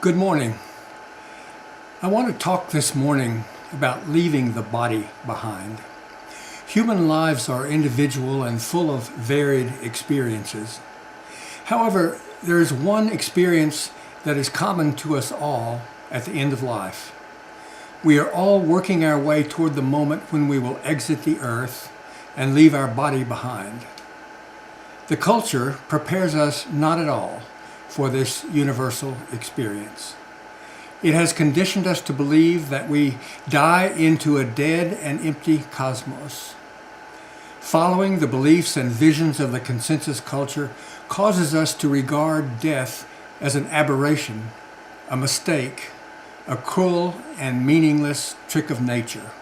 Good morning. I want to talk this morning about leaving the body behind. Human lives are individual and full of varied experiences. However, there is one experience that is common to us all at the end of life. We are all working our way toward the moment when we will exit the earth and leave our body behind. The culture prepares us not at all for this universal experience. It has conditioned us to believe that we die into a dead and empty cosmos. Following the beliefs and visions of the consensus culture causes us to regard death as an aberration, a mistake, a cruel and meaningless trick of nature.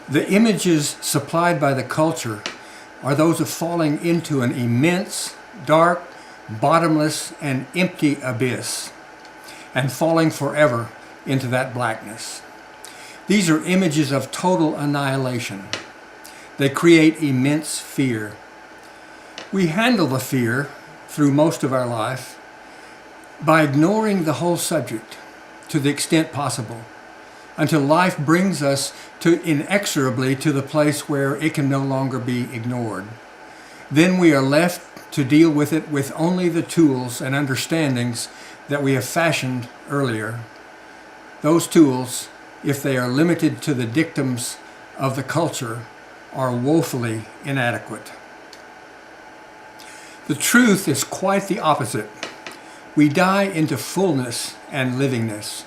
The images supplied by the culture are those of falling into an immense, dark, bottomless, and empty abyss, and falling forever into that blackness. These are images of total annihilation. They create immense fear. We handle the fear through most of our life by ignoring the whole subject to the extent possible, until life brings us inexorably to the place where it can no longer be ignored. Then we are left to deal with it with only the tools and understandings that we have fashioned earlier. Those tools, if they are limited to the dictums of the culture, are woefully inadequate. The truth is quite the opposite. We die into fullness and livingness.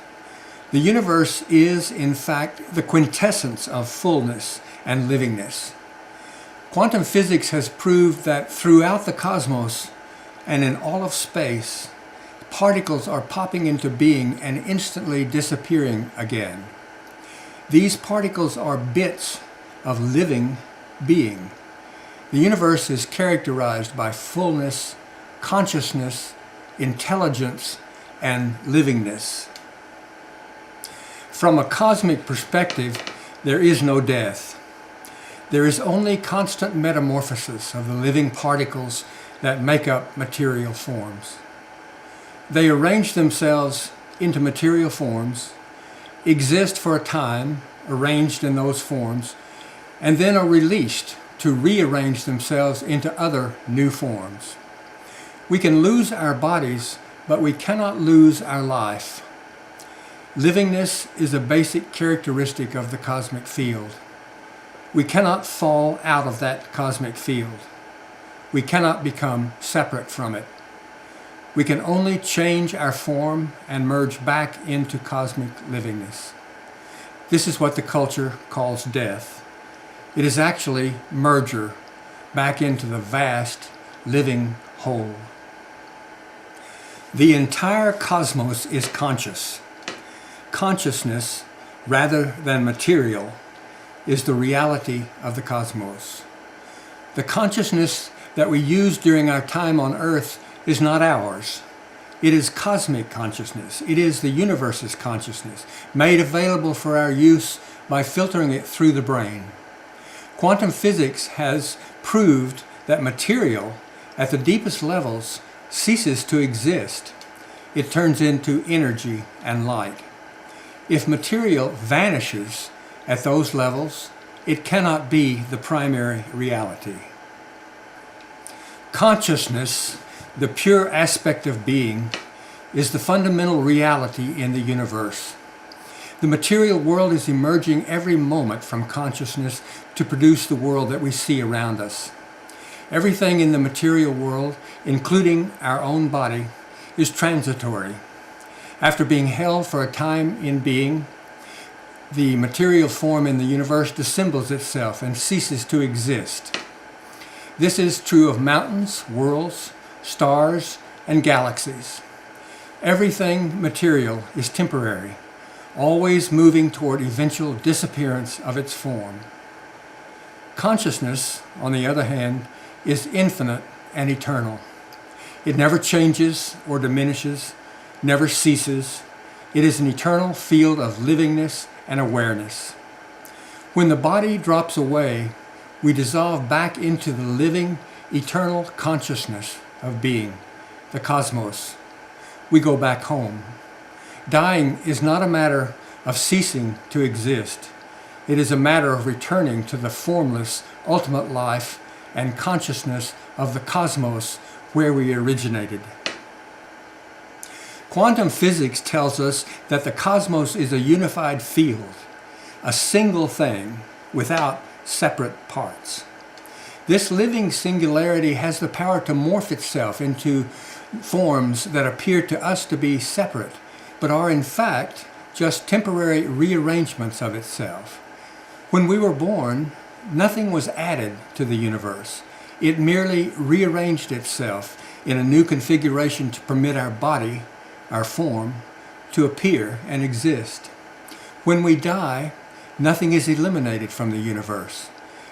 The universe is, in fact, the quintessence of fullness and livingness. Quantum physics has proved that throughout the cosmos and in all of space, particles are popping into being and instantly disappearing again. These particles are bits of living being. The universe is characterized by fullness, consciousness, intelligence, and livingness. From a cosmic perspective, there is no death. There is only constant metamorphosis of the living particles that make up material forms. They arrange themselves into material forms, exist for a time arranged in those forms, and then are released to rearrange themselves into other new forms. We can lose our bodies, but we cannot lose our life. Livingness is a basic characteristic of the cosmic field. We cannot fall out of that cosmic field. We cannot become separate from it. We can only change our form and merge back into cosmic livingness. This is what the culture calls death. It is actually merger back into the vast living whole. The entire cosmos is conscious. Consciousness, rather than material, is the reality of the cosmos. The consciousness that we use during our time on Earth is not ours. It is cosmic consciousness. It is the universe's consciousness, made available for our use by filtering it through the brain. Quantum physics has proved that material, at the deepest levels, ceases to exist. It turns into energy and light. If material vanishes at those levels, it cannot be the primary reality. Consciousness, the pure aspect of being, is the fundamental reality in the universe. The material world is emerging every moment from consciousness to produce the world that we see around us. Everything in the material world, including our own body, is transitory. After being held for a time in being, the material form in the universe dissembles itself and ceases to exist. This is true of mountains, worlds, stars, and galaxies. Everything material is temporary, always moving toward eventual disappearance of its form. Consciousness, on the other hand, is infinite and eternal. It never changes or diminishes, never ceases. It is an eternal field of livingness and awareness. When the body drops away, we dissolve back into the living, eternal consciousness of being, the cosmos. we go back home. Dying is not a matter of ceasing to exist. It is a matter of returning to the formless, ultimate life and consciousness of the cosmos where we originated. Quantum physics tells us that the cosmos is a unified field, a single thing without separate parts. This living singularity has the power to morph itself into forms that appear to us to be separate, but are in fact just temporary rearrangements of itself. When we were born, nothing was added to the universe. It merely rearranged itself in a new configuration to permit our body, our form, to appear and exist. When we die, nothing is eliminated from the universe.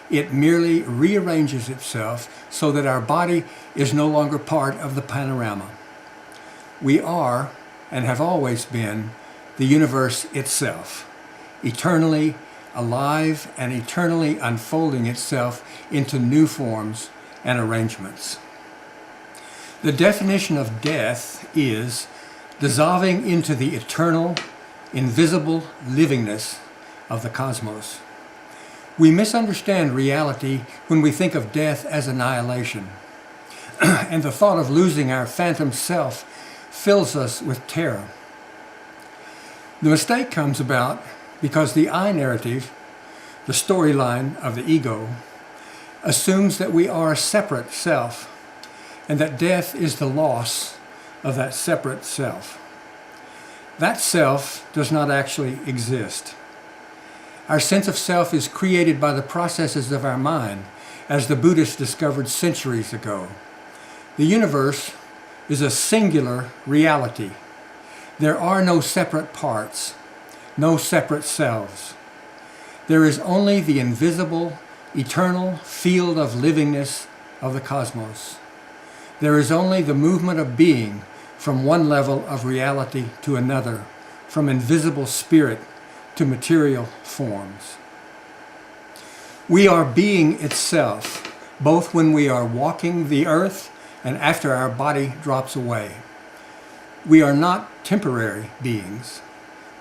It merely rearranges itself so that our body is no longer part of the panorama. We are, and have always been, the universe itself, eternally alive and eternally unfolding itself into new forms and arrangements. The definition of death is dissolving into the eternal, invisible livingness of the cosmos. We misunderstand reality when we think of death as annihilation, and the thought of losing our phantom self fills us with terror. The mistake comes about because the I narrative, the storyline of the ego, assumes that we are a separate self and that death is the loss of that separate self. That self does not actually exist. Our sense of self is created by the processes of our mind, as the Buddhists discovered centuries ago. The universe is a singular reality. There are no separate parts, no separate selves. There is only the invisible, eternal field of livingness of the cosmos. There is only the movement of being from one level of reality to another, from invisible spirit to material forms. We are being itself, both when we are walking the earth and after our body drops away. We are not temporary beings.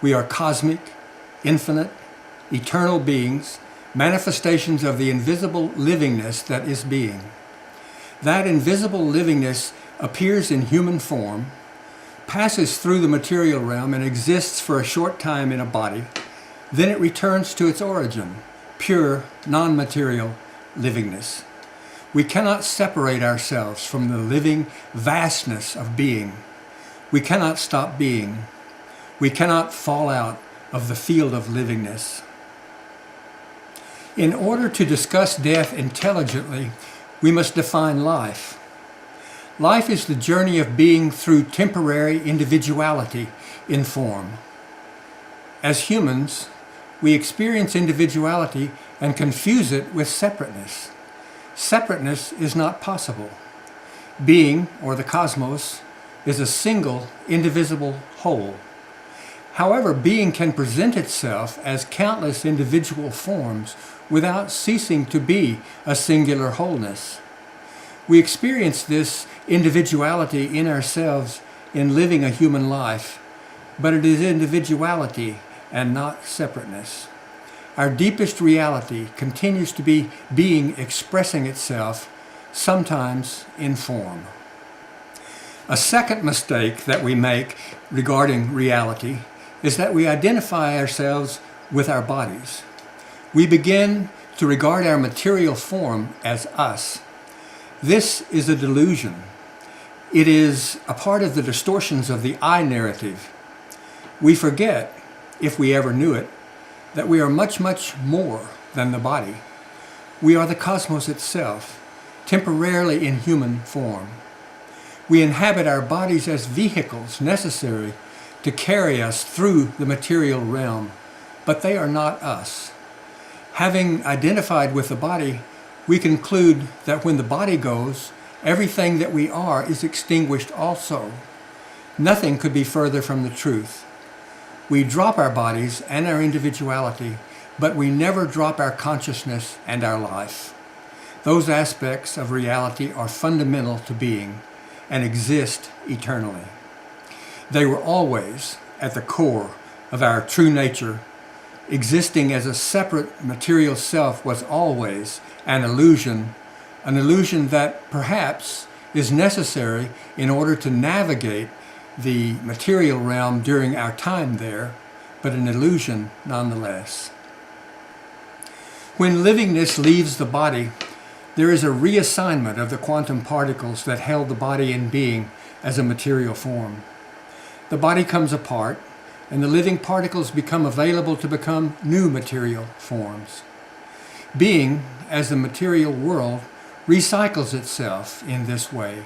We are cosmic, infinite, eternal beings, manifestations of the invisible livingness that is being. That invisible livingness appears in human form, passes through the material realm and exists for a short time in a body. Then it returns to its origin, pure, non-material livingness. We cannot separate ourselves from the living vastness of being. We cannot stop being. We cannot fall out of the field of livingness. In order to discuss death intelligently, we must define life. Life is the journey of being through temporary individuality in form. As humans, we experience individuality and confuse it with separateness. Separateness is not possible. Being, or the cosmos, is a single, indivisible whole. However, being can present itself as countless individual forms without ceasing to be a singular wholeness. We experience this individuality in ourselves in living a human life, but it is individuality and not separateness. Our deepest reality continues to be being expressing itself, sometimes in form. A second mistake that we make regarding reality is that we identify ourselves with our bodies. We begin to regard our material form as us. This is a delusion. It is a part of the distortions of the I narrative. We forget, if we ever knew it, that we are much, much more than the body. We are the cosmos itself, temporarily in human form. We inhabit our bodies as vehicles necessary to carry us through the material realm, but they are not us. Having identified with the body, we conclude that when the body goes, everything that we are is extinguished also. Nothing could be further from the truth. We drop our bodies and our individuality, but we never drop our consciousness and our life. Those aspects of reality are fundamental to being and exist eternally. They were always at the core of our true nature. Existing as a separate material self was always an illusion that perhaps is necessary in order to navigate the material realm during our time there, but an illusion nonetheless. When livingness leaves the body, there is a reassignment of the quantum particles that held the body in being as a material form. The body comes apart, and the living particles become available to become new material forms. Being, as the material world, recycles itself in this way,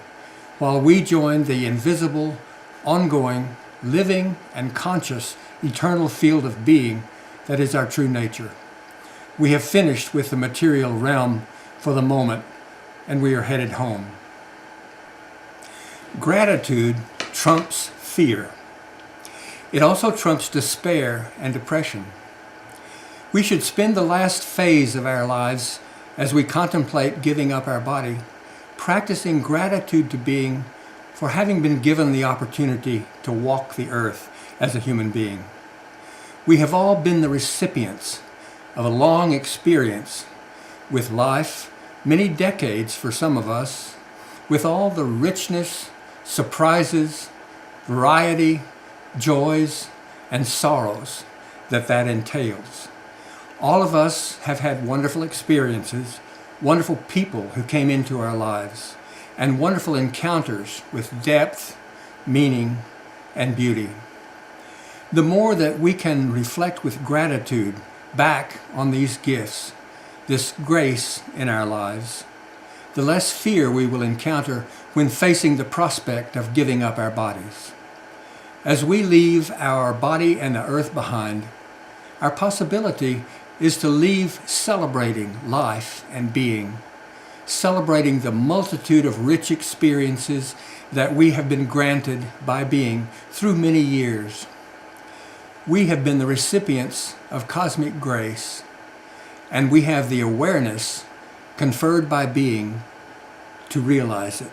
while we join the invisible, ongoing, living, and conscious eternal field of being that is our true nature. We have finished with the material realm for the moment, and we are headed home. Gratitude trumps fear. It also trumps despair and depression. We should spend the last phase of our lives as we contemplate giving up our body, practicing gratitude to being for having been given the opportunity to walk the earth as a human being. We have all been the recipients of a long experience with life, many decades for some of us, with all the richness, surprises, variety, joys, and sorrows that entails. All of us have had wonderful experiences, wonderful people who came into our lives, and wonderful encounters with depth, meaning, and beauty. The more that we can reflect with gratitude back on these gifts, this grace in our lives, the less fear we will encounter when facing the prospect of giving up our bodies. As we leave our body and the earth behind, our possibility is to leave celebrating life and being, celebrating the multitude of rich experiences that we have been granted by being through many years. We have been the recipients of cosmic grace, and we have the awareness conferred by being to realize it.